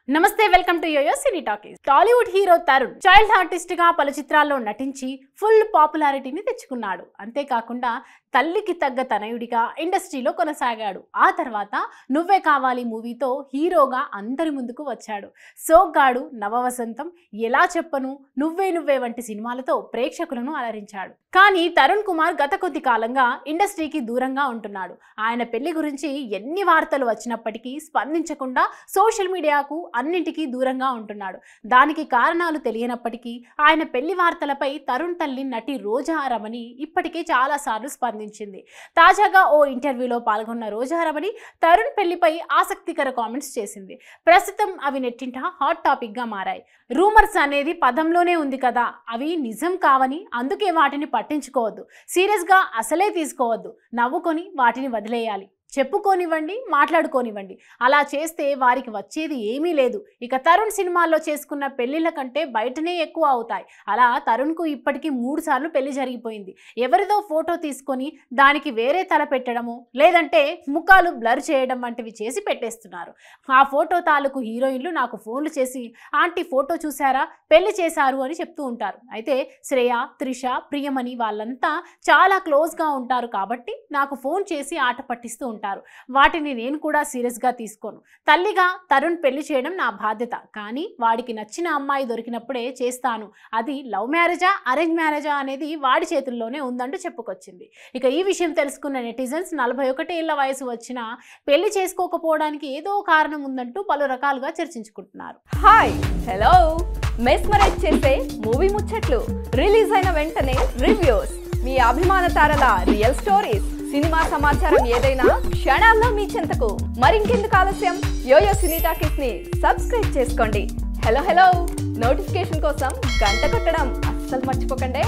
నమస్తే welcome to yoyo cine talkies. Tollywood hero Tarun child artist గా పలు చిత్రాల్లో నటించి ఫుల్ పాపులారిటీని తెచ్చుకున్నాడు. అంతేకాకుండా తల్లికి తగ్గ తనయుడిగా ఇండస్ట్రీలో కొనసాగాడు. ఆ తర్వాత నువ్వే కావాలి మూవీతో హీరోగా అందరి ముందుకు వచ్చాడు. సోగ్గాడు, నవవసంతం, ఎలా చెప్పను, నువ్వే నువ్వే వంటి సినిమాలతో ప్రేక్షకులను అలరించాడు. కానీ తరుణ్ కుమార్ గత కొద్ది కాలంగా ఇండస్ట్రీకి దూరంగా ఉంటున్నాడు. ఆయన పెళ్లి గురించి ఎన్ని వార్తలు వచ్చినప్పటికీ స్పందించకుండా సోషల్ మీడియాకు అన్నింటికీ దూరంగా ఉంటున్నాడు. దానికి కారణాలు తెలియనప్పటికీ ఆయన పెళ్లి వార్తలపై తరుణ్ తల్లి నటి రోజా రమణి ఇప్పటికే చాలా సార్లు స్పందించింది. తాజాగా ఓ ఇంటర్వ్యూలో పాల్గొన్న రోజా రమణి తరుణ్ పెళ్లిపై ఆసక్తికర కామెంట్స్ చేసింది. ప్రస్తుతం అవి నెట్టింట హాట్ టాపిక్ గా మారాయి. రూమర్స్ అనేది పదంలోనే ఉంది కదా, అవి నిజం కావని, అందుకే వాటిని పట్టించుకోవద్దు, సీరియస్ గా అసలే తీసుకోవద్దు, నవ్వుకొని వాటిని వదిలేయాలి, చెప్పుకోనివ్వండి, మాట్లాడుకోనివ్వండి. అలా చేస్తే వారికి వచ్చేది ఏమీ లేదు. ఇక తరుణ్ సినిమాల్లో చేసుకున్న పెళ్లిళ్ళ కంటే బయటనే ఎక్కువ అవుతాయి. అలా తరుణ్కు ఇప్పటికీ 3 సార్లు పెళ్లి జరిగిపోయింది. ఎవరిదో ఫోటో తీసుకొని దానికి వేరే తల పెట్టడము, లేదంటే ముఖాలు బ్లర్ చేయడం వంటివి చేసి పెట్టేస్తున్నారు. ఆ ఫోటో తాలూకు హీరోయిన్లు నాకు ఫోన్లు చేసి ఆంటీ ఫోటో చూసారా, పెళ్లి చేశారు అని చెప్తూ ఉంటారు. అయితే శ్రేయ, త్రిష, ప్రియమణి వాళ్ళంతా చాలా క్లోజ్గా ఉంటారు కాబట్టి నాకు ఫోన్ చేసి ఆట పట్టిస్తూ ఉంటారు. వాటిని నేను కూడా సీరియస్గా తీసుకోను. తల్లిగా తరుణ్ పెళ్లి చేయడం నా బాధ్యత, కానీ వాడికి నచ్చిన అమ్మాయి దొరికినప్పుడే చేస్తాను. అది లవ్ మ్యారేజా, అరేంజ్ మ్యారేజా అనేది వాడి చేతుల్లోనే ఉందంటూ చెప్పుకొచ్చింది. ఇక ఈ విషయం తెలుసుకున్న నెటిజన్స్ 41 ఏళ్ల వయసు వచ్చినా పెళ్లి చేసుకోకపోవడానికి ఏదో కారణం ఉందంటూ పలు రకాలుగా చర్చించుకుంటున్నారు. హాయ్, హలో, మెస్మరైజ్ చేసే మూవీ ముచ్చట్లు, రిలీజ్ అయిన వెంటనే రివ్యూస్, మీ అభిమాన తారల రియల్ స్టోరీస్, సినిమా సమాచారం ఏదైనా క్షణాల్లో మీ చెంతకు. మరింకెందుకు ఆలస్యం, యోయో సినీ టాకీస్ ని సబ్స్క్రైబ్ చేసుకోండి. హలో హలో నోటిఫికేషన్ కోసం గంట కొట్టడం అస్సలు మర్చిపోకండి.